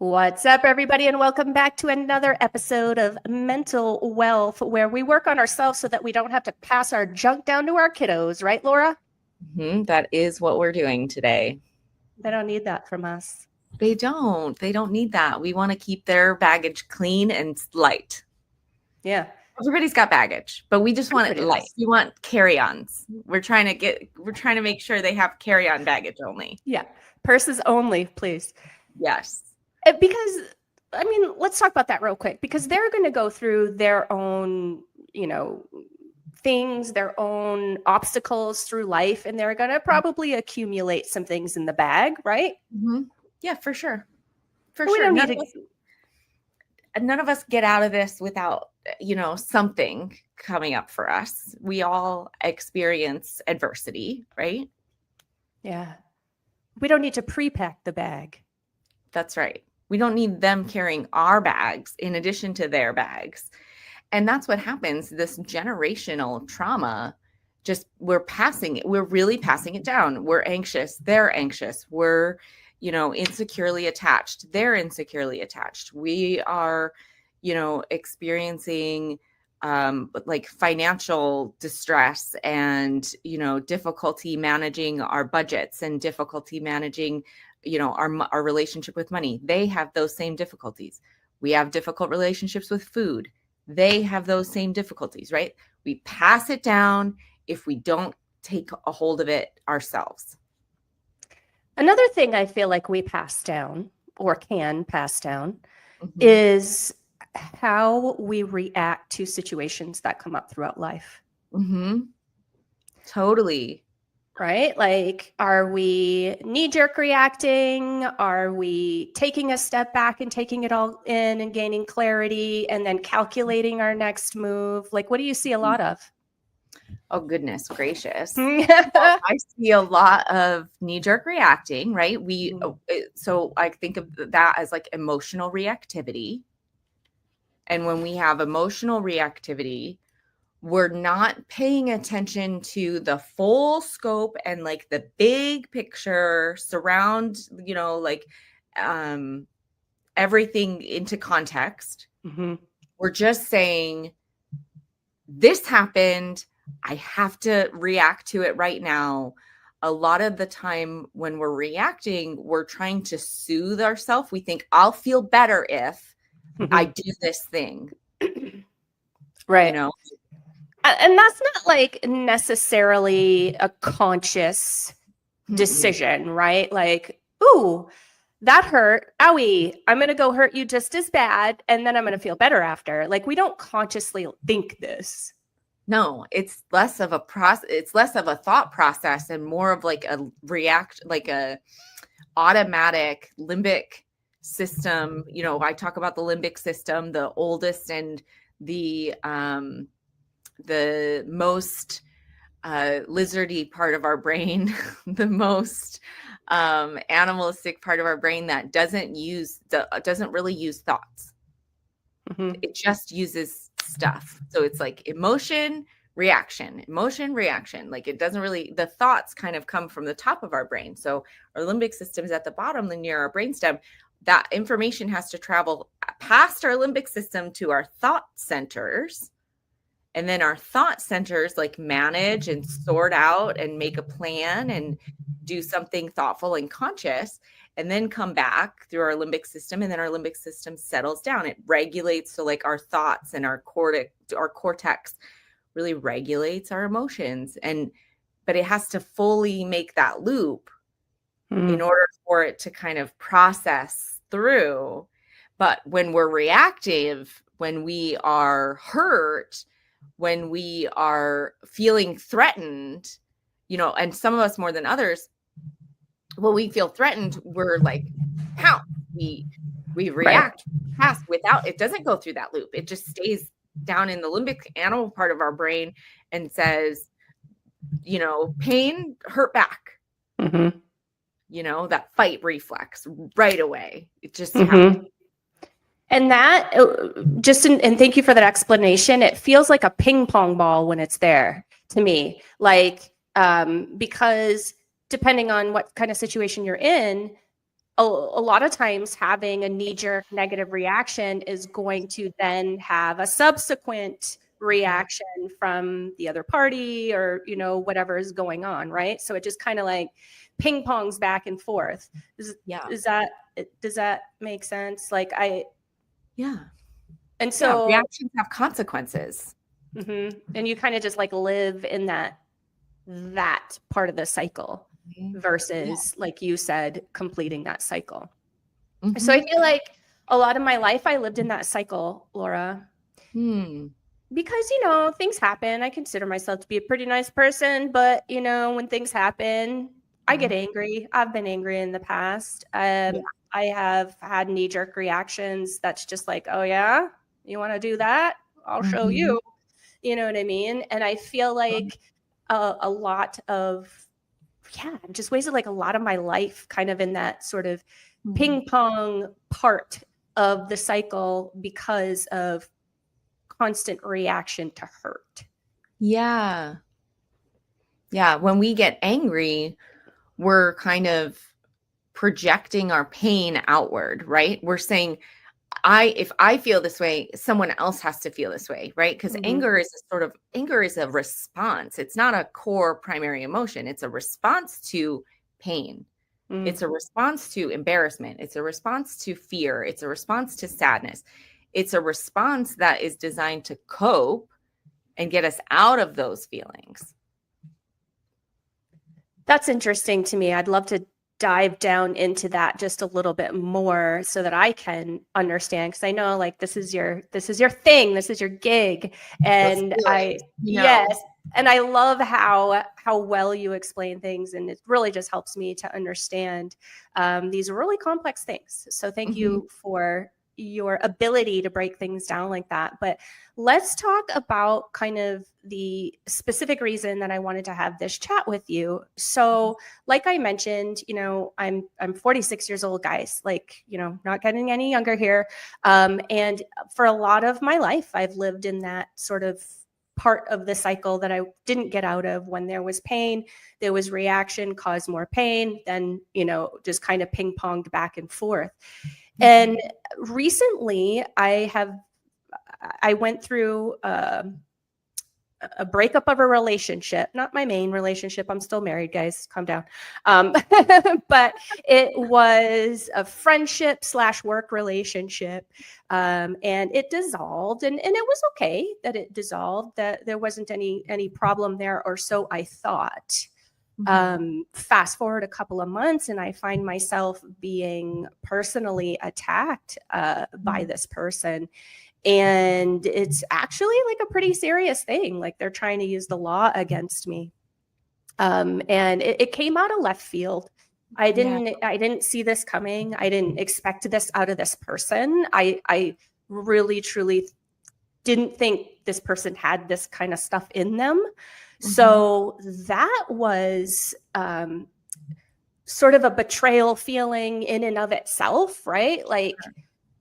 What's up, everybody, and welcome back to another episode of Mental Wealth, where we work on ourselves so that we don't have to pass our junk down to our kiddos, right, Laura? That is what we're doing today. They don't need that from us. They don't need that. We want to keep their baggage clean and light. Yeah. Everybody's got baggage, but we just want it light. We want carry-ons. We're trying to make sure they have carry-on baggage only. Yeah. Purses only, please. Yes. Because, I mean, let's talk about that real quick, because they're going to go through their own, things, their own obstacles through life, and they're going to probably accumulate some things in the bag, right? Mm-hmm. Yeah, for sure. None of us get out of this without, something coming up for us. We all experience adversity, right? Yeah. We don't need to pre-pack the bag. That's right. We don't need them carrying our bags in addition to their bags. And that's what happens. This generational trauma, we're really passing it down. We're anxious. They're anxious. We're, insecurely attached. They're insecurely attached. We are, experiencing like financial distress and, difficulty managing our budgets and difficulty managing our relationship with money. They have those same difficulties. We have difficult relationships with food. They have those same difficulties, right? We pass it down if we don't take a hold of it ourselves. Another thing I feel like we pass down or can pass down is how we react to situations that come up throughout life. Totally. Right? Like, are we knee-jerk reacting? Are we taking a step back and taking it all in and gaining clarity and then calculating our next move? Like, what do you see a lot of? Oh, goodness gracious. I see a lot of knee-jerk reacting, right? So I think of that as like emotional reactivity. And when we have emotional reactivity, we're not paying attention to the full scope and like the big picture surround, everything into context. We're just saying, this happened. I have to react to it right now. A lot of the time when we're reacting, we're trying to soothe ourselves. We think, I'll feel better if I do this thing. Right. And that's not like necessarily a conscious decision, right? Like, ooh, that hurt. Owie, I'm going to go hurt you just as bad. And then I'm going to feel better after. Like, we don't consciously think this. No, it's less of a thought process and more of like a automatic limbic system. I talk about the limbic system, the oldest and the most lizardy part of our brain, the most animalistic part of our brain that doesn't really use thoughts. It just uses stuff. So it's like emotion, reaction. Like it doesn't really, the thoughts kind of come from the top of our brain. So our limbic system is at the bottom near our brainstem. That information has to travel past our limbic system to our thought centers. And then our thought centers like manage and sort out and make a plan and do something thoughtful and conscious, and then come back through our limbic system. And then our limbic system settles down. It regulates. So like our thoughts and our cortex really regulates our emotions. But it has to fully make that loop in order for it to kind of process through. But when we're reactive, when we are hurt, when we are feeling threatened, and some of us more than others, when we feel threatened, we're like, pounce. We react fast without, it doesn't go through that loop. It just stays down in the limbic animal part of our brain and says, pain, hurt back. That fight reflex right away. It just happens. And that and thank you for that explanation. It feels like a ping pong ball when it's there to me, like, because depending on what kind of situation you're in, a lot of times having a knee-jerk negative reaction is going to then have a subsequent reaction from the other party or, you know, whatever is going on, right? So it just kind of like ping pongs back and forth. Yeah. Does that make sense? Like Yeah. and so Reactions have consequences. and you kind of just like live in that part of the cycle versus, like you said, completing that cycle. So I feel like a lot of my life I lived in that cycle, Laura. Because, you know, things happen. I consider myself to be a pretty nice person, but, you know, when things happen, I get angry. I've been angry in the past. I have had knee-jerk reactions that's just like, oh, yeah, you want to do that? I'll show you. You know what I mean? And I feel like a lot of, I've just wasted like a lot of my life kind of in that sort of ping pong part of the cycle because of constant reaction to hurt. Yeah. Yeah. When we get angry, we're kind of projecting our pain outward, right? We're saying, if I feel this way, someone else has to feel this way, right? Because anger is a response. It's not a core primary emotion. It's a response to pain. It's a response to embarrassment. It's a response to fear. It's a response to sadness. It's a response that is designed to cope and get us out of those feelings. That's interesting to me. I'd love to dive down into that just a little bit more so that I can understand, because I know like this is your thing, this is your gig, and yes, and I love how well you explain things, and it really just helps me to understand these really complex things. So thank you for your ability to break things down like that. But let's talk about kind of the specific reason that I wanted to have this chat with you. So like I mentioned, you know, I'm 46 years old, guys, like, you know, not getting any younger here. And for a lot of my life, I've lived in that sort of part of the cycle that I didn't get out of. When there was pain, there was reaction, caused more pain, then, you know, just kind of ping ponged back and forth. And recently I went through a breakup of a relationship, not my main relationship. I'm still married, guys, calm down. But it was a friendship / work relationship. And it dissolved, and it was okay that it dissolved, that there wasn't any problem there, or so I thought. Fast forward a couple of months, and I find myself being personally attacked by this person. And it's actually like a pretty serious thing. Like they're trying to use the law against me. And it came out of left field. I didn't see this coming. I didn't expect this out of this person. I really, truly didn't think this person had this kind of stuff in them. So that was sort of a betrayal feeling in and of itself, right? Like,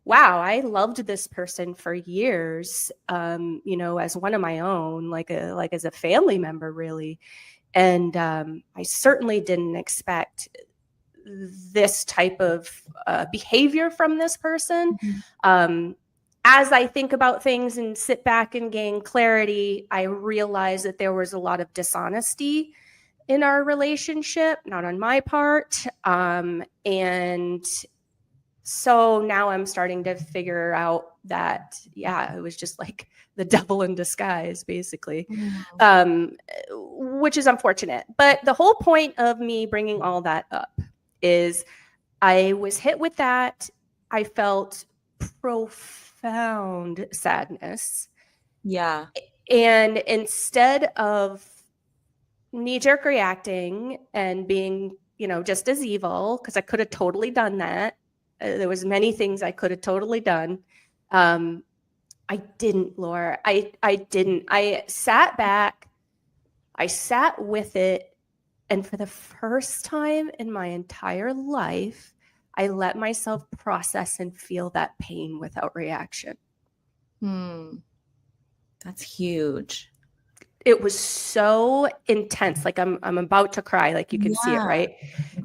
wow, I loved this person for years, you know, as one of my own, like as a family member, really. And I certainly didn't expect this type of behavior from this person. As I think about things and sit back and gain clarity, I realize that there was a lot of dishonesty in our relationship, not on my part. And so now I'm starting to figure out that, yeah, it was just like the devil in disguise, basically, which is unfortunate. But the whole point of me bringing all that up is I was hit with that. I felt profound sadness. Yeah. And instead of knee-jerk reacting and being, you know, just as evil, because I could have totally done that. There was many things I could have totally done. I didn't, Laura. I didn't. I sat back. I sat with it. And for the first time in my entire life, I let myself process and feel that pain without reaction. That's huge. It was so intense. Like I'm about to cry. Like you can see it, right?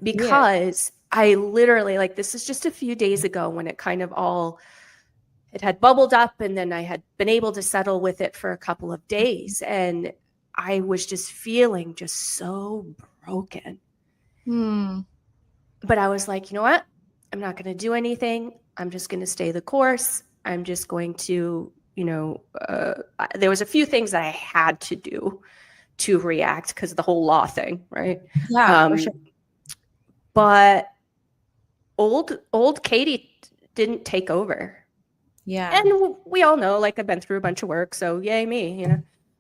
Because I literally, like, this is just a few days ago when it kind of all, it had bubbled up, and then I had been able to settle with it for a couple of days. And I was just feeling just so broken. But I was like, you know what? I'm not going to do anything. I'm just going to stay the course. I'm just going to, there was a few things that I had to do to react because of the whole law thing, right? Yeah, for sure. But old Katie didn't take over. Yeah. And we all know, like, I've been through a bunch of work, so yay me,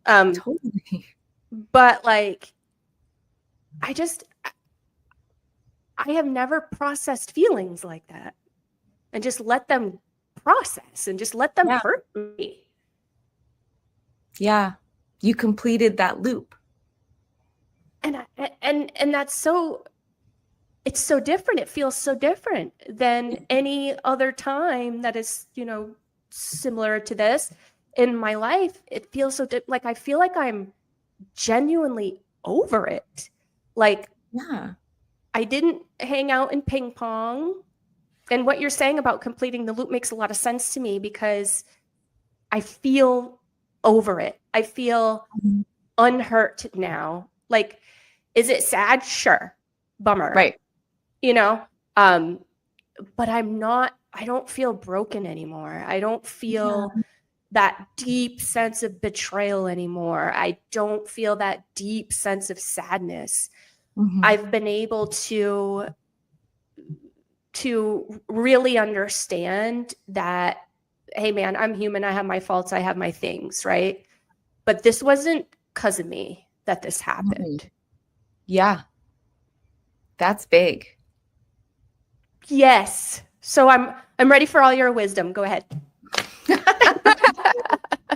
Totally. But like, I have never processed feelings like that and just let them process and just let them hurt me. Yeah. You completed that loop. And that's so, it's so different. It feels so different than any other time that is, similar to this in my life. It feels so like, I feel like I'm genuinely over it. Like, Yeah. I didn't hang out in ping pong. And what you're saying about completing the loop makes a lot of sense to me, because I feel over it. I feel unhurt now. Like, is it sad? Sure. Bummer. Right. But I don't feel broken anymore. I don't feel that deep sense of betrayal anymore. I don't feel that deep sense of sadness. I've been able to really understand that, hey man, I'm human. I have my faults. I have my things, right? But this wasn't because of me that this happened. Yeah. That's big. Yes. So I'm ready for all your wisdom. Go ahead.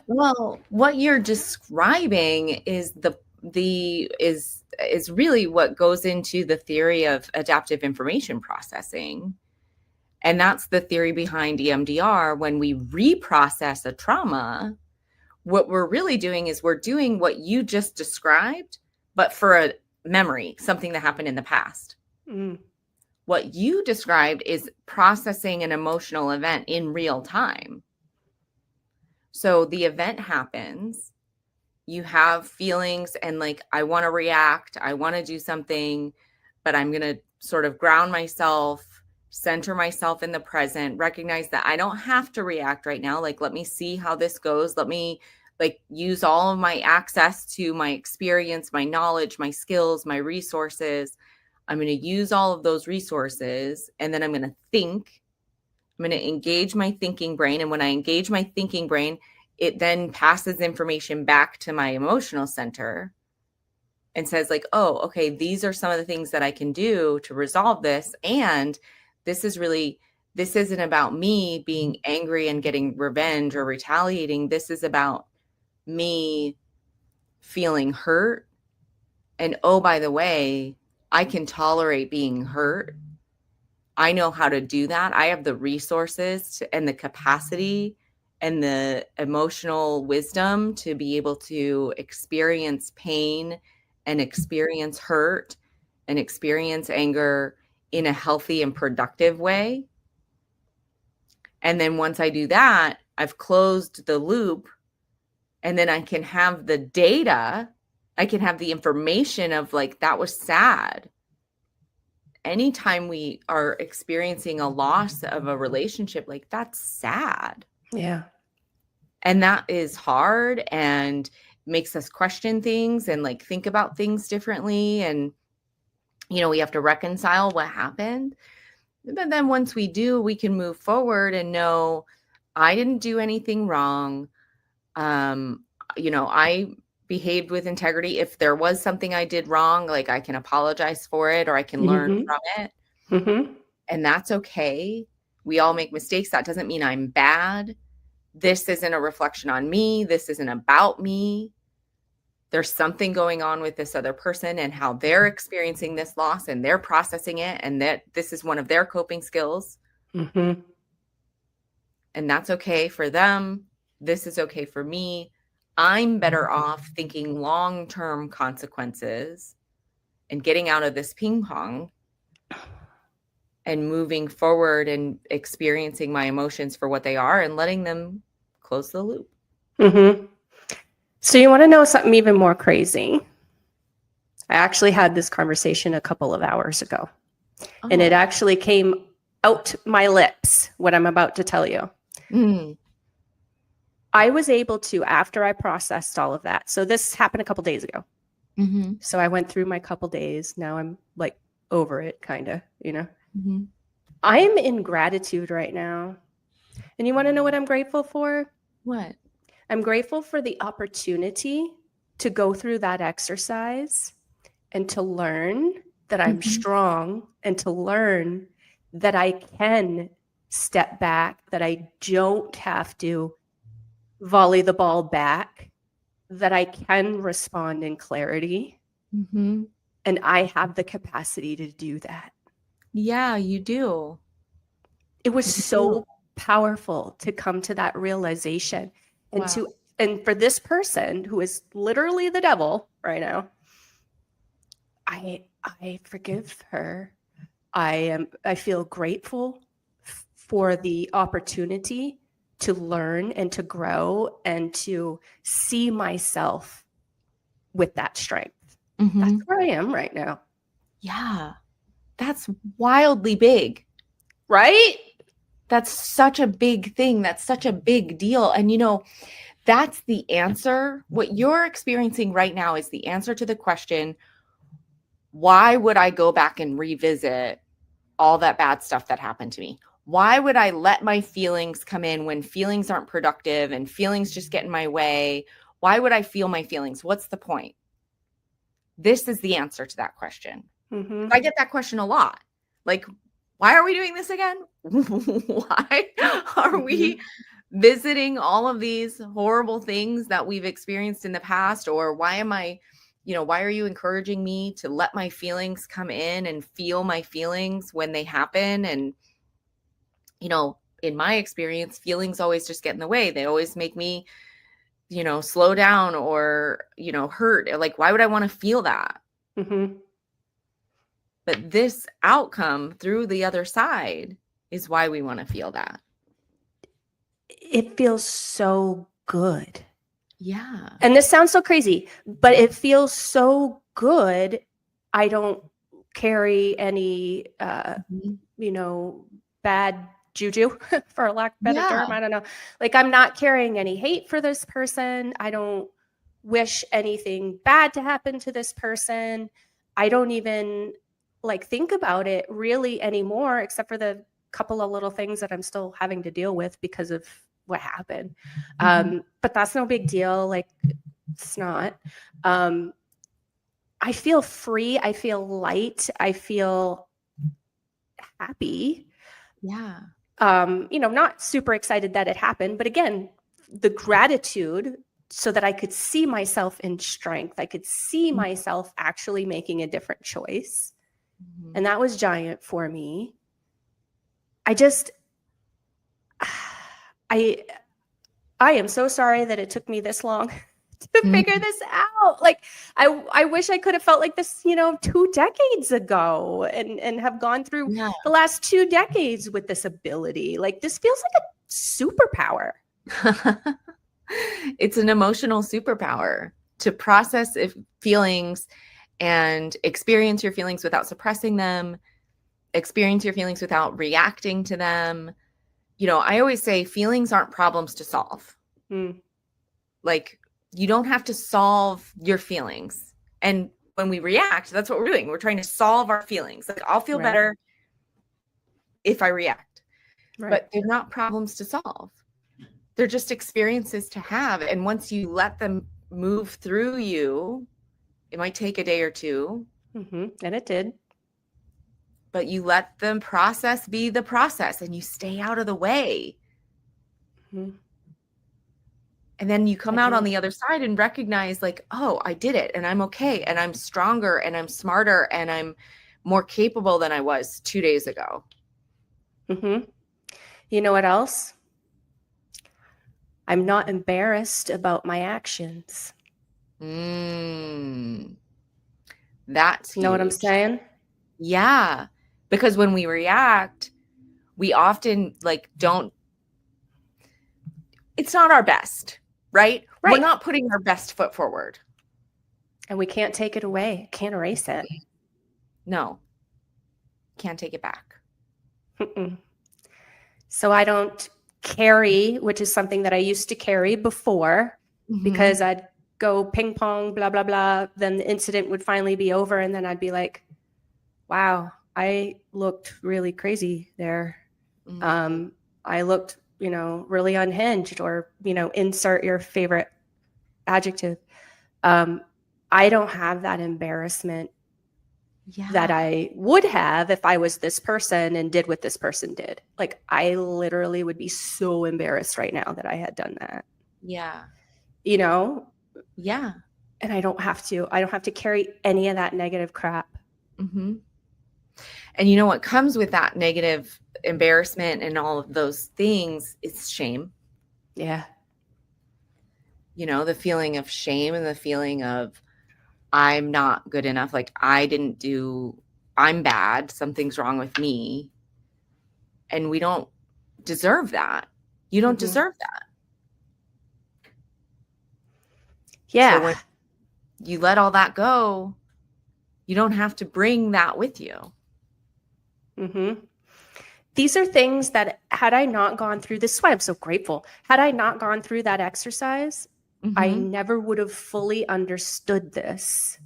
Well, what you're describing is is really what goes into the theory of adaptive information processing. And that's the theory behind EMDR. When we reprocess a trauma, what we're really doing is we're doing what you just described, but for a memory, something that happened in the past. What you described is processing an emotional event in real time. So the event happens, you have feelings, and like, I want to react, I want to do something, but I'm going to sort of ground myself, center myself in the present, recognize that I don't have to react right now. Like, let me see how this goes. Let me like use all of my access to my experience, my knowledge, my skills, my resources. I'm going to use all of those resources, and then I'm going to think. I'm going to engage my thinking brain. And when I engage my thinking brain, it then passes information back to my emotional center and says like, oh, okay, these are some of the things that I can do to resolve this. And this isn't about me being angry and getting revenge or retaliating. This is about me feeling hurt. And oh, by the way, I can tolerate being hurt. I know how to do that. I have the resources and the capacity and the emotional wisdom to be able to experience pain and experience hurt and experience anger in a healthy and productive way. And then once I do that, I've closed the loop, and then I can have the data. I can have the information of like, that was sad. Anytime we are experiencing a loss of a relationship, like, that's sad. Yeah. And that is hard and makes us question things and like think about things differently. And, we have to reconcile what happened. But then once we do, we can move forward and know I didn't do anything wrong. I behaved with integrity. If there was something I did wrong, like, I can apologize for it, or I can learn from it. And that's okay. We all make mistakes. That doesn't mean I'm bad. This isn't a reflection on me. This isn't about me. There's something going on with this other person and how they're experiencing this loss, and they're processing it, and that this is one of their coping skills. And that's okay for them. This is okay for me. I'm better off thinking long-term consequences and getting out of this ping pong and moving forward and experiencing my emotions for what they are and letting them close the loop. Mm-hmm. So you want to know something even more crazy? I actually had this conversation a couple of hours ago, and it Oh. actually came out my lips, what I'm about to tell you. Mm. I was able to, after I processed all of that. So this happened a couple days ago. Mm-hmm. So I went through my couple days. Now I'm like over it, kind of, Mm-hmm. I'm in gratitude right now. And you want to know what I'm grateful for? What? I'm grateful for the opportunity to go through that exercise and to learn that I'm Mm-hmm. strong and to learn that I can step back, that I don't have to volley the ball back, that I can respond in clarity. Mm-hmm. And I have the capacity to do that. Yeah, you do. It was You do. so powerful to come to that realization and Wow. and for this person who is literally the devil right now, I forgive her. I feel grateful for the opportunity to learn and to grow and to see myself with that strength. Mm-hmm. That's where I am right now. Yeah. That's wildly big. Right? That's such a big thing. That's such a big deal. And that's the answer. What you're experiencing right now is the answer to the question, why would I go back and revisit all that bad stuff that happened to me? Why would I let my feelings come in when feelings aren't productive and feelings just get in my way? Why would I feel my feelings? What's the point? This is the answer to that question. Mm-hmm. I get that question a lot. Like, why are we doing this again? Why are we visiting all of these horrible things that we've experienced in the past? Or why are you encouraging me to let my feelings come in and feel my feelings when they happen? And, in my experience, feelings always just get in the way. They always make me, slow down or, hurt. Like, why would I want to feel that? Mm-hmm. But this outcome through the other side is why we want to feel that. It feels so good. Yeah. And this sounds so crazy, but it feels so good. I don't carry any, bad juju, for a lack of a better Yeah. term. I don't know. Like, I'm not carrying any hate for this person. I don't wish anything bad to happen to this person. I don't even think about it really anymore, except for the couple of little things that I'm still having to deal with because of what happened. But that's no big deal. Like, it's not. I feel free. I feel light. I feel happy. Yeah. Not super excited that it happened, but again, the gratitude so that I could see myself in strength. I could see myself actually making a different choice. And that was giant for me. I am so sorry that it took me this long to figure this out. Like, I wish I could have felt like this, 2 decades ago and have gone through the last 2 decades with this ability. Like, this feels like a superpower. It's an emotional superpower to process feelings and experience your feelings without suppressing them, experience your feelings without reacting to them. I always say feelings aren't problems to solve. Like, you don't have to solve your feelings. And when we react, that's what we're doing. We're trying to solve our feelings. Like, I'll feel better if I react. Right. But they're not problems to solve. They're just experiences to have. And once you let them move through you, it might take a day or two. And it did. But you let the process be the process and you stay out of the way. And then you come out on the other side and recognize, like, oh, I did it and I'm okay. And I'm stronger and I'm smarter and I'm more capable than I was 2 days ago. You know what else? I'm not embarrassed about my actions. That's you know huge. what I'm saying? Yeah. Because when we react, we often like don't, it's not our best, right? We're Right. not putting our best foot forward. And we can't take it away. Can't erase it. No. Can't take it back. Mm-mm. So I don't carry, which is something that I used to carry before, because I'd go ping pong, blah, blah, blah. Then the incident would finally be over. And then I'd be like, wow, I looked really crazy there. I looked, really unhinged, or, insert your favorite adjective. I don't have that embarrassment that I would have if I was this person and did what this person did. Like, I literally would be so embarrassed right now that I had done that. Yeah. Yeah. And I don't have to carry any of that negative crap. Mm-hmm. And you know what comes with that negative embarrassment and all of those things is shame. Yeah. The feeling of shame and the feeling of I'm not good enough. Like I'm bad. Something's wrong with me. And we don't deserve that. You don't deserve that. Yeah. So when you let all that go, you don't have to bring that with you. These are things that, had I not gone through this, is why I'm so grateful. Had I not gone through that exercise, I never would have fully understood this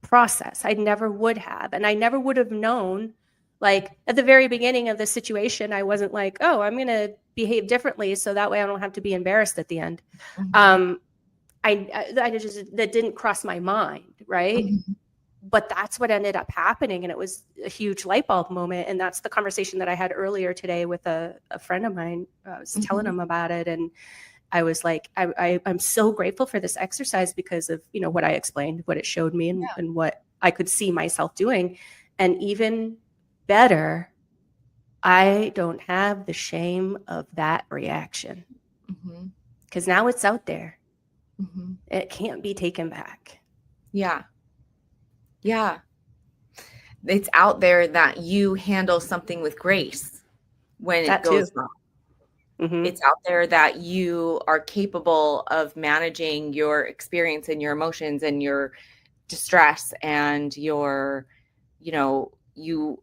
process. I never would have. And I never would have known, like, at the very beginning of the situation, I wasn't like, oh, I'm going to behave differently so that way I don't have to be embarrassed at the end. I just, that didn't cross my mind, right? But that's what ended up happening. And it was a huge light bulb moment. And that's the conversation that I had earlier today with a friend of mine. I was telling him about it. And I was like, I'm so grateful for this exercise because of, what I explained, what it showed me, and what I could see myself doing. And even better, I don't have the shame of that reaction, because now it's out there. It can't be taken back. Yeah. Yeah. It's out there that you handle something with grace when it goes wrong. It's out there that you are capable of managing your experience and your emotions and your distress, and you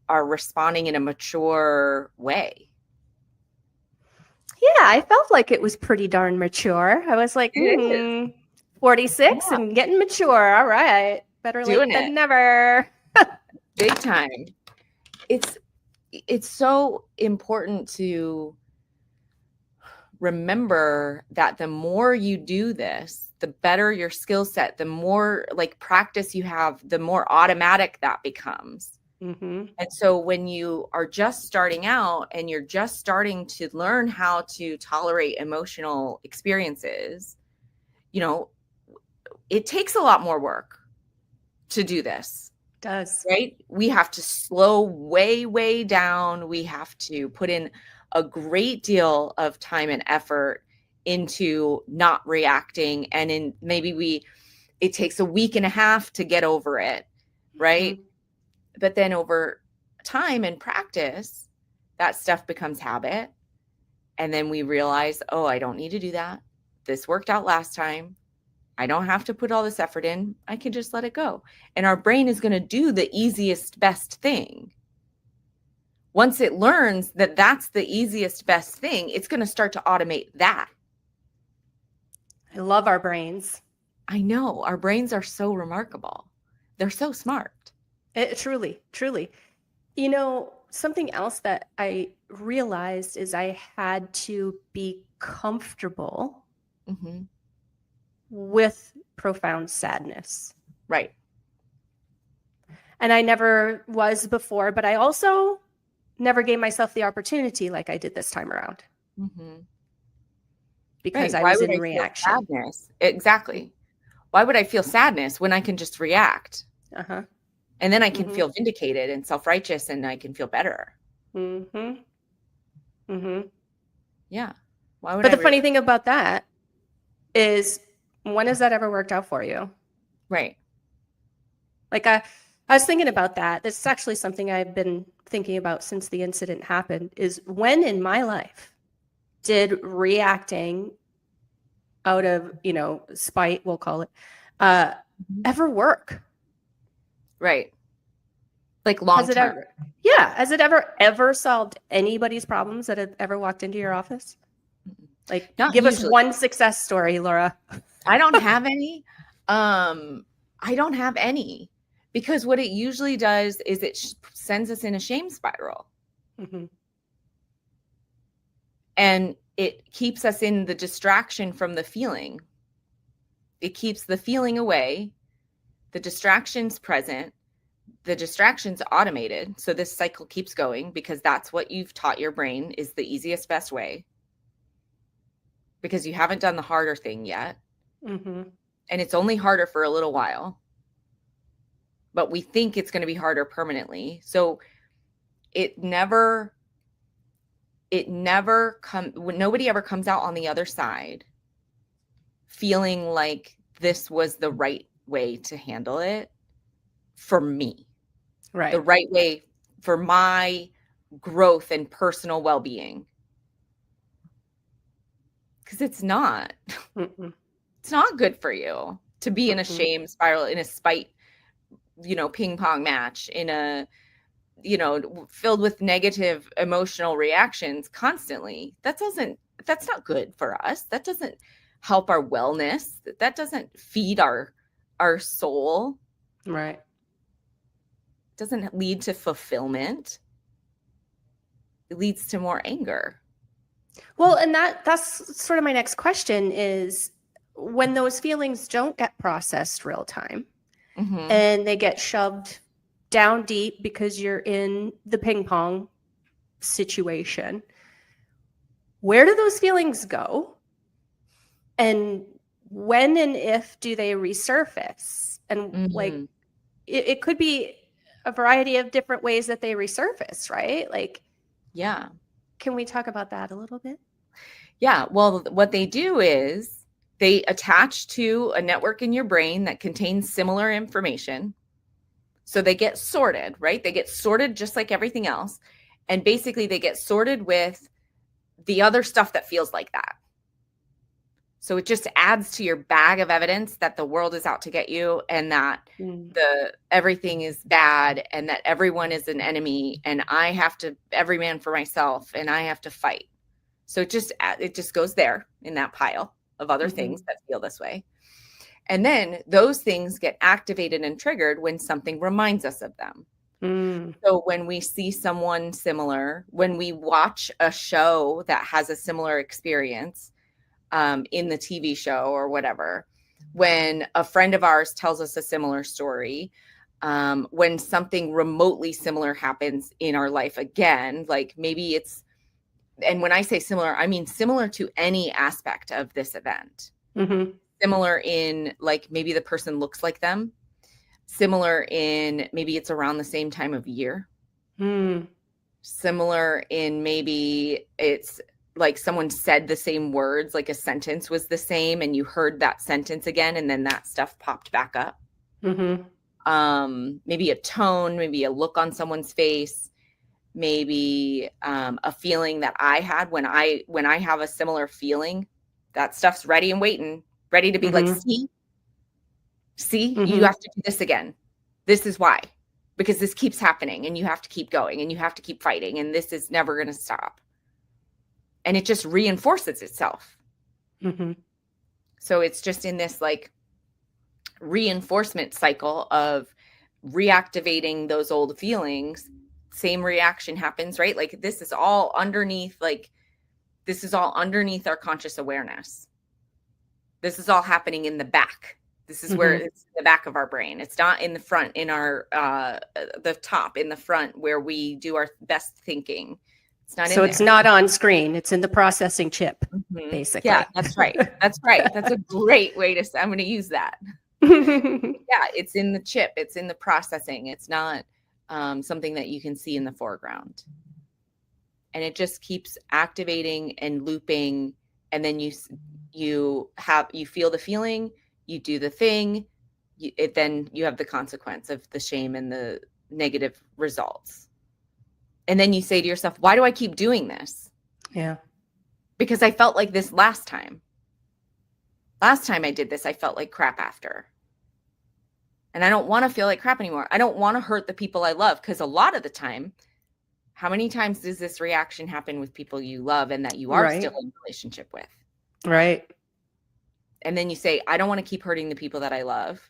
are responding in a mature way. Yeah, I felt like it was pretty darn mature. I was like, 46 and getting mature. All right. Better late than never. Big time. It's so important to remember that the more you do this, the better your skill set, the more like practice you have, the more automatic that becomes. And so when you are just starting out and you're just starting to learn how to tolerate emotional experiences, it takes a lot more work to do this. It does. Right? We have to slow way, way down. We have to put in a great deal of time and effort into not reacting. And it takes a week and a half to get over it. Right? But then over time and practice, that stuff becomes habit. And then we realize, oh, I don't need to do that. This worked out last time. I don't have to put all this effort in. I can just let it go. And our brain is going to do the easiest, best thing. Once it learns that that's the easiest, best thing, it's going to start to automate that. I love our brains. I know. Our brains are so remarkable. They're so smart. Truly, truly. Something else that I realized is I had to be comfortable with profound sadness. Right. And I never was before, but I also never gave myself the opportunity like I did this time around. Because I was in reaction. Sadness? Exactly. Why would I feel sadness when I can just react? And then I can feel vindicated and self-righteous, and I can feel better. Yeah. Why would But the funny thing about that is, when has that ever worked out for you? Right. Like I was thinking about that. This is actually something I've been thinking about since the incident happened, is when in my life did reacting out of, spite, we'll call it, ever work? Right. Like long Has it term. ever? Yeah. Has it ever solved anybody's problems that have ever walked into your office? Like, Not give us usually. one success story, Laura. I don't have any. I don't have any, because what it usually does is it sends us in a shame spiral. Mm-hmm. And it keeps us in the distraction from the feeling. It keeps the feeling away, the distraction's present, the distraction's automated. So this cycle keeps going because that's what you've taught your brain is the easiest, best way. Because you haven't done the harder thing yet. Mm-hmm. And it's only harder for a little while. But we think it's going to be harder permanently. So nobody ever comes out on the other side feeling like this was the right way to handle it for me. Right. The right way for my growth and personal well-being. Because it's not. Mm-mm. It's not good for you to be in a shame spiral, in a spite, ping pong match, in a, filled with negative emotional reactions constantly. That's not good for us. That doesn't help our wellness. That doesn't feed our soul. Right. Doesn't lead to fulfillment. It leads to more anger. Well, and that's sort of my next question is, when those feelings don't get processed real time and they get shoved down deep because you're in the ping pong situation, where do those feelings go? And when and if do they resurface? And like, it could be a variety of different ways that they resurface, right? Like, Yeah. can we talk about that a little bit? Yeah. Well, what they do is they attach to a network in your brain that contains similar information. So they get sorted, right? They get sorted just like everything else. And basically they get sorted with the other stuff that feels like that. So it just adds to your bag of evidence that the world is out to get you, and that everything is bad, and that everyone is an enemy, and I have to every man for myself, and I have to fight. So it just goes there in that pile of other things that feel this way. And then those things get activated and triggered when something reminds us of them. So when we see someone similar, when we watch a show that has a similar experience, in the TV show or whatever, when a friend of ours tells us a similar story, when something remotely similar happens in our life again, like maybe it's, and when I say similar, I mean similar to any aspect of this event. Similar in like maybe the person looks like them, similar in maybe it's around the same time of year, similar in maybe it's like someone said the same words, like a sentence was the same and you heard that sentence again and then that stuff popped back up. Maybe a tone, maybe a look on someone's face, maybe a feeling that I had when I have a similar feeling. That stuff's ready and waiting, ready to be like, see, you have to do this again. This is why, because this keeps happening and you have to keep going and you have to keep fighting and this is never going to stop. And it just reinforces itself. So it's just in this like reinforcement cycle of reactivating those old feelings. Same reaction happens, right? Like this is all underneath our conscious awareness. This is all happening in the back. This is where it's in the back of our brain. It's not in the front, in our the top, in the front where we do our best thinking. It's not. So it's not on screen. It's in the processing chip, basically. Yeah, that's right. That's right. That's a great way to. I'm going to use that. Yeah, it's in the chip. It's in the processing. It's not something that you can see in the foreground. And it just keeps activating and looping. And then you feel the feeling. You do the thing. then you have the consequence of the shame and the negative results. And then you say to yourself, why do I keep doing this? Yeah. Because I felt like this last time. Last time I did this, I felt like crap after. And I don't want to feel like crap anymore. I don't want to hurt the people I love, because a lot of the time, how many times does this reaction happen with people you love and that you are still in relationship with? Right. And then you say, I don't want to keep hurting the people that I love.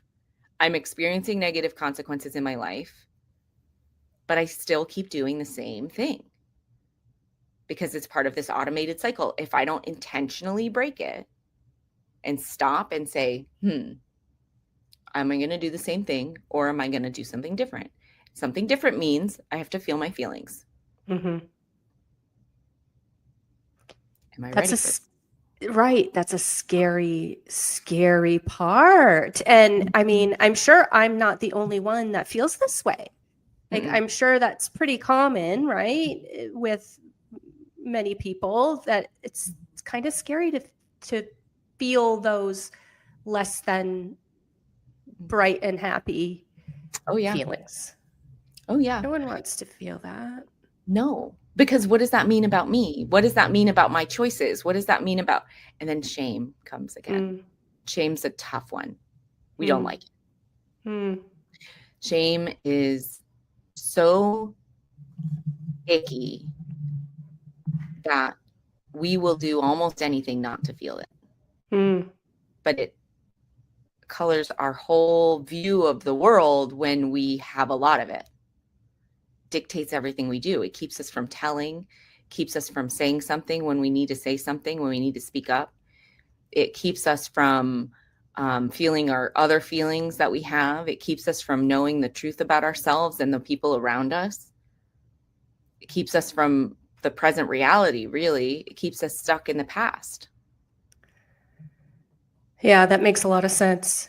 I'm experiencing negative consequences in my life, but I still keep doing the same thing because it's part of this automated cycle. If I don't intentionally break it and stop and say, am I going to do the same thing, or am I going to do something different? Something different means I have to feel my feelings. Mm-hmm. Am I ready for this? Right. That's a scary, scary part. And I mean, I'm sure I'm not the only one that feels this way. Like, I'm sure that's pretty common, right? With many people, that it's kind of scary to feel those less than bright and happy feelings. Oh, yeah. No one wants to feel that. No, because what does that mean about me? What does that mean about my choices? What does that mean about? And then shame comes again. Shame's a tough one. We don't like it. Shame is so icky that we will do almost anything not to feel it. But it colors our whole view of the world when we have a lot of it. Dictates everything we do. It keeps us from telling, keeps us from saying something when we need to say something, when we need to speak up. It keeps us from feeling our other feelings that we have. It keeps us from knowing the truth about ourselves and the people around us. It keeps us from the present reality, really. It keeps us stuck in the past. Yeah, that makes a lot of sense.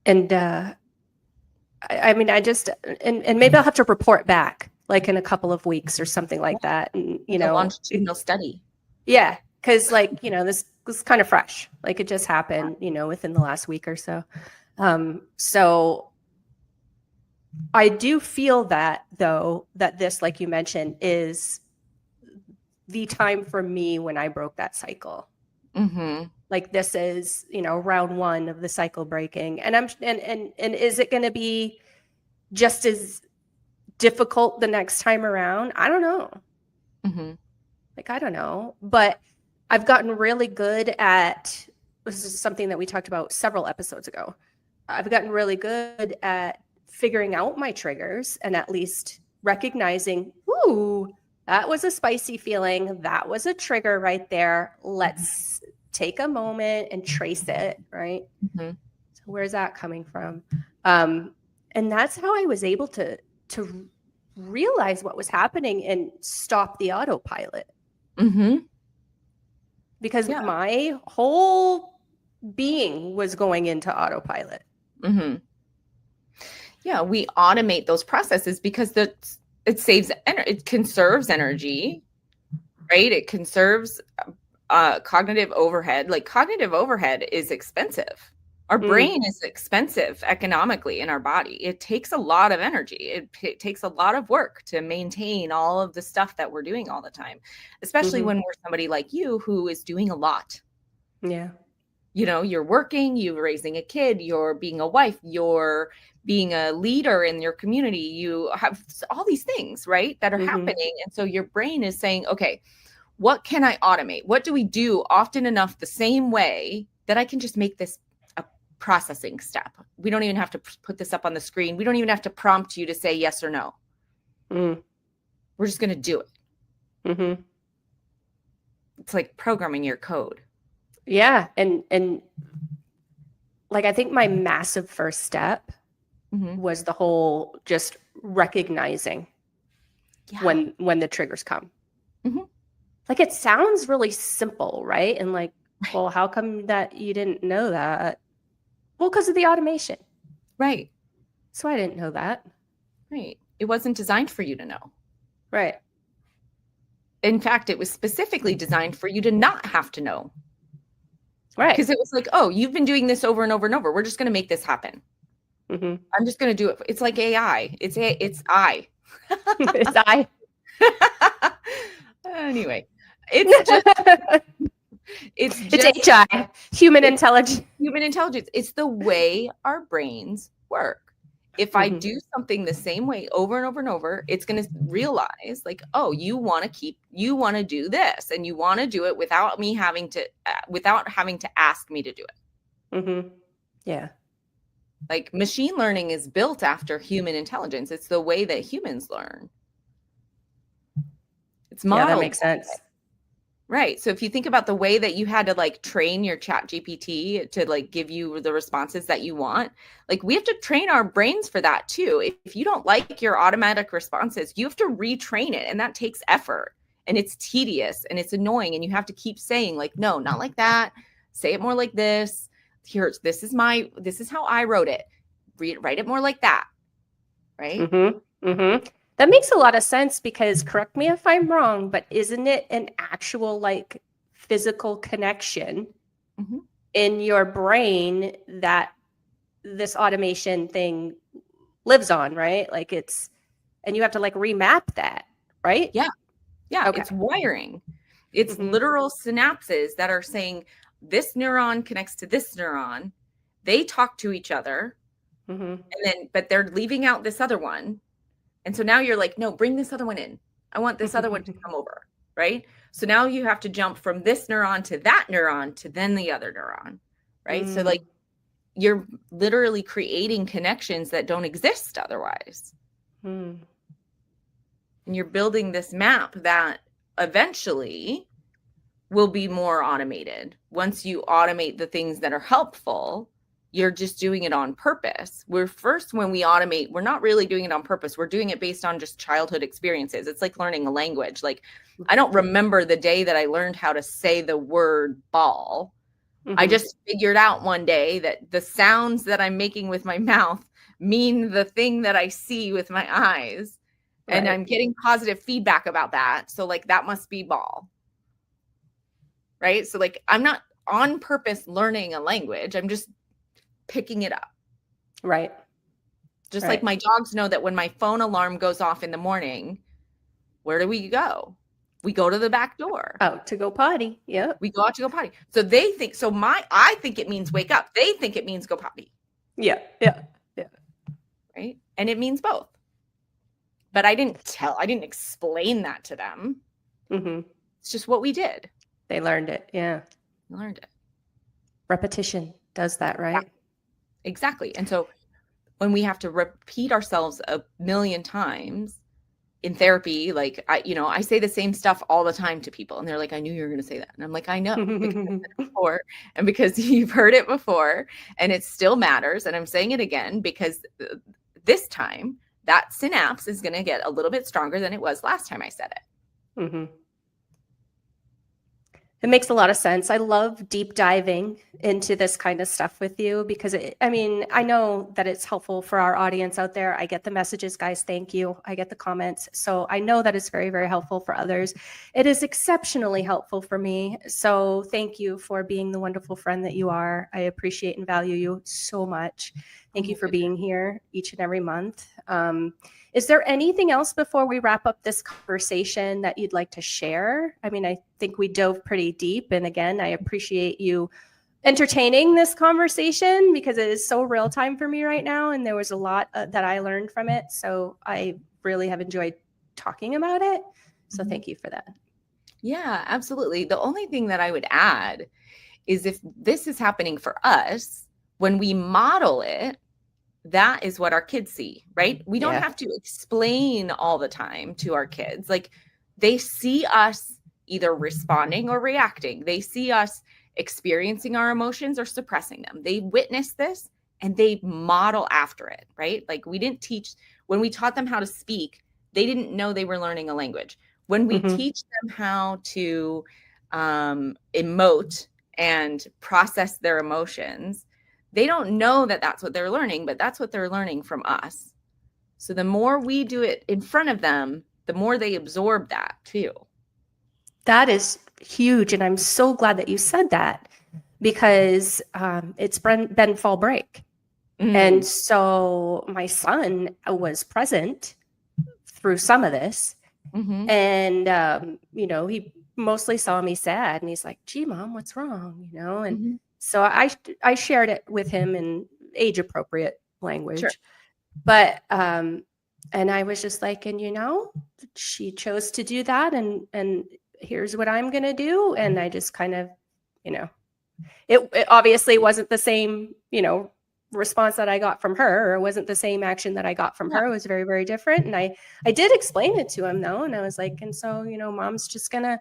And I mean, I just, and maybe I'll have to report back like in a couple of weeks or something like that. And, a longitudinal study. Yeah. Cause like, this was kind of fresh. Like it just happened, within the last week or so. So I do feel that though, that this, like you mentioned, is the time for me when I broke that cycle. Like this is, round one of the cycle breaking. And and is it going to be just as difficult the next time around? I don't know. Like, I don't know, but I've gotten really good at, this is something that we talked about several episodes ago. I've gotten really good at figuring out my triggers and at least recognizing, ooh, that was a spicy feeling. That was a trigger right there. Let's take a moment and trace it, right? So where's that coming from? And that's how I was able to realize what was happening and stop the autopilot. Because my whole being was going into autopilot. Yeah, we automate those processes because it saves it conserves energy, right? It conserves cognitive overhead. Like cognitive overhead is expensive. Our brain is expensive economically in our body. It takes a lot of energy. It takes a lot of work to maintain all of the stuff that we're doing all the time, especially when we're somebody like you who is doing a lot. Yeah. You're working, you're raising a kid, you're being a wife, you're being a leader in your community. You have all these things, right, that are happening. And so your brain is saying, okay, what can I automate? What do we do often enough the same way that I can just make this a processing step? We don't even have to put this up on the screen. We don't even have to prompt you to say yes or no. We're just going to do it. It's like programming your code. Yeah. And like, I think my massive first step was the whole just recognizing when the triggers come. Like, it sounds really simple, right? And like, well, how come that you didn't know that? Well, because of the automation. Right. So I didn't know that. Right. It wasn't designed for you to know. Right. In fact, it was specifically designed for you to not have to know. Right. Because it was like, oh, you've been doing this over and over and over. We're just going to make this happen. Mm-hmm. I'm just going to do it. It's like AI. It's I. It's I. Anyway, it's just It's HI, human intelligence. human intelligence. It's the way our brains work. If I do something the same way over and over and over, it's going to realize like, oh, you want to do this, and you want to do it without having to ask me to do it. Mm-hmm. Yeah. Like machine learning is built after human intelligence. It's the way that humans learn. It's modeled. Yeah, that makes sense. Right. So if you think about the way that you had to like train your chat GPT to like give you the responses that you want, like we have to train our brains for that too. If you don't like your automatic responses, you have to retrain it. And that takes effort, and it's tedious and it's annoying. And you have to keep saying like, no, not like that. Say it more like this. This is how I wrote it. Write it more like that. Right. Mm-hmm. Mm-hmm. That makes a lot of sense, because correct me if I'm wrong, but isn't it an actual like physical connection in your brain that this automation thing lives on, right? Like and you have to like remap that, right? Yeah. Yeah. Okay. It's wiring. It's literal synapses that are saying this neuron connects to this neuron. They talk to each other, but they're leaving out this other one. And so now you're like, no, bring this other one in. I want this other one to come over, right? So now you have to jump from this neuron to that neuron to then the other neuron, right? So like you're literally creating connections that don't exist otherwise. And you're building this map that eventually will be more automated. Once you automate the things that are helpful, you're just doing it on purpose. When we automate, we're not really doing it on purpose. We're doing it based on just childhood experiences. It's like learning a language. Like I don't remember the day that I learned how to say the word ball. I just figured out one day that the sounds that I'm making with my mouth mean the thing that I see with my eyes. Right. And I'm getting positive feedback about that. So like that must be ball. Right? So like I'm not on purpose learning a language. I'm just picking it up. Right. Just like my dogs know that when my phone alarm goes off in the morning, where do we go? We go to the back door. Out to go potty. Yeah. We go out to go potty. So they think, I think it means wake up. They think it means go potty. Yeah. Yeah. Yeah. Right. And it means both. But I didn't explain that to them. It's just what we did. They learned it. Yeah. They learned it. Repetition does that, right? Yeah. Exactly. And so when we have to repeat ourselves a million times in therapy, like I say the same stuff all the time to people, and they're like, I knew you were going to say that. And I'm like, I know, because I've said it before, and because you've heard it before, and it still matters. And I'm saying it again, because this time that synapse is going to get a little bit stronger than it was last time I said it. It makes a lot of sense. I love deep diving into this kind of stuff with you, because I know that it's helpful for our audience out there. I get the messages, guys. Thank you. I get the comments. So I know that it's very, very helpful for others. It is exceptionally helpful for me. So thank you for being the wonderful friend that you are. I appreciate and value you so much. Thank you for being here each and every month. Is there anything else before we wrap up this conversation that you'd like to share? I mean, I think we dove pretty deep. And again, I appreciate you entertaining this conversation, because it is so real time for me right now. And there was a lot that I learned from it. So I really have enjoyed talking about it. So thank you for that. Yeah, absolutely. The only thing that I would add is, if this is happening for us, when we model it, that is what our kids see, right? We don't have to explain all the time to our kids. Like they see us either responding or reacting. They see us experiencing our emotions or suppressing them. They witness this and they model after it, right? Like when we taught them how to speak, they didn't know they were learning a language. When we teach them how to emote and process their emotions, they don't know that that's what they're learning, but that's what they're learning from us. So the more we do it in front of them, the more they absorb that too. That is huge. And I'm so glad that you said that, because it's been fall break. Mm. And so my son was present through some of this. Mhm. And, he mostly saw me sad, and he's like, gee, Mom, what's wrong? And Mhm. so I shared it with him in age appropriate language. Sure. But, and I was just like, and she chose to do that. And here's what I'm going to do. And I just kind of, it obviously wasn't the same, response that I got from her, or it wasn't the same action that I got from her. It was very, very different. And I did explain it to him though. And I was like, and so, Mom's just going to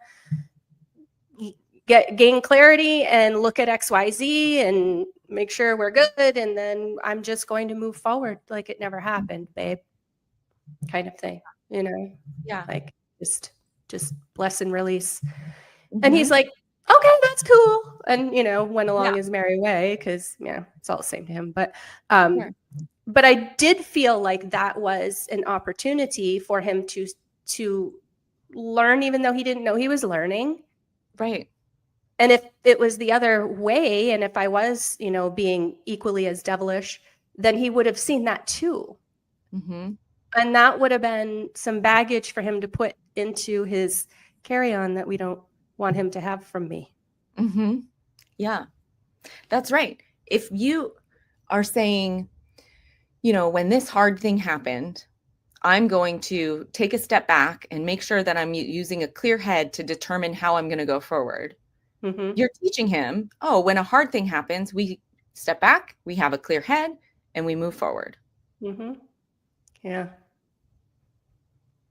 gain clarity and look at XYZ and make sure we're good. And then I'm just going to move forward like it never happened, babe, kind of thing, Yeah. like just bless and release. Mhm. And he's like, okay, that's cool. And, went along Yeah. his merry way, because, it's all the same to him. But, Sure. but I did feel like that was an opportunity for him to learn, even though he didn't know he was learning. Right. And if it was the other way, and if I was, being equally as devilish, then he would have seen that too. Mm-hmm. And that would have been some baggage for him to put into his carry-on that we don't want him to have from me. Mm-hmm. Yeah, that's right. If you are saying, when this hard thing happened, I'm going to take a step back and make sure that I'm using a clear head to determine how I'm going to go forward. Mm-hmm. You're teaching him, when a hard thing happens, we step back, we have a clear head, and we move forward. Mm-hmm. Yeah.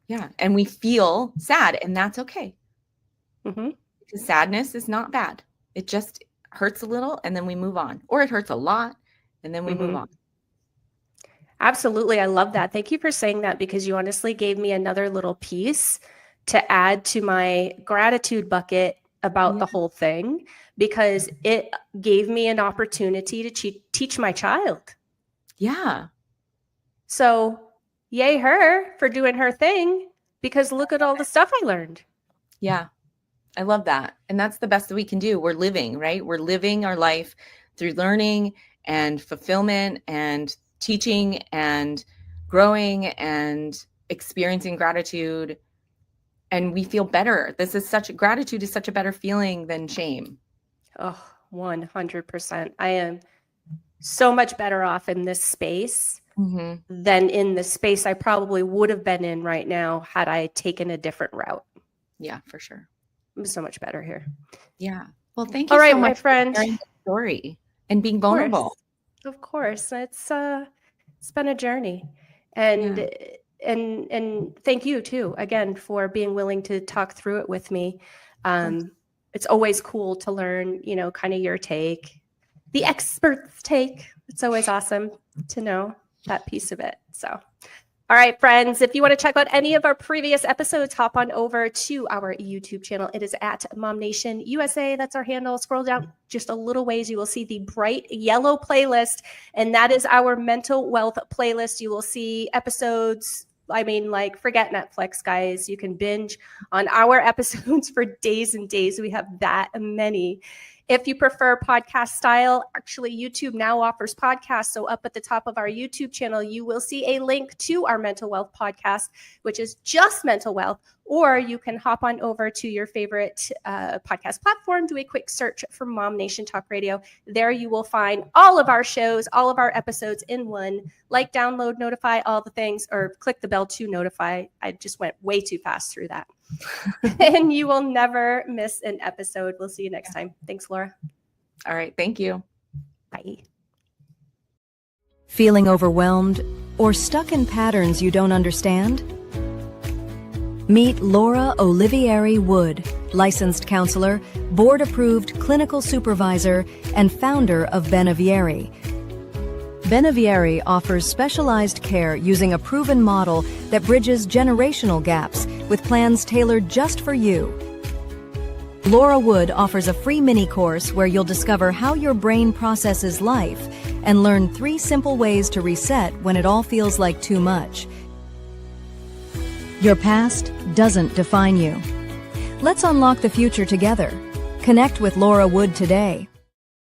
Yeah. And we feel sad, and that's okay. Mm-hmm. Because sadness is not bad. It just hurts a little, and then we move on. Or it hurts a lot, and then we move on. Absolutely. I love that. Thank you for saying that, because you honestly gave me another little piece to add to my gratitude bucket about the whole thing, because it gave me an opportunity to teach my child. Yeah. So yay her for doing her thing, because look at all the stuff I learned. Yeah. I love that. And that's the best that we can do. We're living, right? We're living our life through learning and fulfillment and teaching and growing and experiencing gratitude. And we feel better. Gratitude is such a better feeling than shame. Oh, 100%. I am so much better off in this space than in the space I probably would have been in right now had I taken a different route. Yeah, for sure. I'm so much better here. Yeah. Well, thank you All right, so much my friend. for sharing the story and being vulnerable. Of course. It's been a journey. And and thank you too, again, for being willing to talk through it with me. It's always cool to learn, kind of your take, the expert's take. It's always awesome to know that piece of it. So, all right, friends, if you want to check out any of our previous episodes, hop on over to our YouTube channel. It is at Mom Nation USA. That's our handle. Scroll down just a little ways. You will see the bright yellow playlist, and that is our mental wealth playlist. You will see episodes. Forget Netflix, guys. You can binge on our episodes for days and days. We have that many. If you prefer podcast style, actually YouTube now offers podcasts. So up at the top of our YouTube channel, you will see a link to our mental wealth podcast, which is just mental wealth. Or you can hop on over to your favorite podcast platform, do a quick search for Mom Nation Talk Radio. There you will find all of our shows, all of our episodes in one. Like, download, notify, all the things, or click the bell to notify. I just went way too fast through that. And you will never miss an episode. We'll see you next time. Thanks, Laura. All right. Thank you. Bye. Feeling overwhelmed or stuck in patterns you don't understand? Meet Laura Olivieri Wood, licensed counselor, board-approved clinical supervisor, and founder of Benevieri. Benevieri offers specialized care using a proven model that bridges generational gaps with plans tailored just for you. Laura Wood offers a free mini course where you'll discover how your brain processes life and learn 3 simple ways to reset when it all feels like too much. Your past doesn't define you. Let's unlock the future together. Connect with Laura Wood today.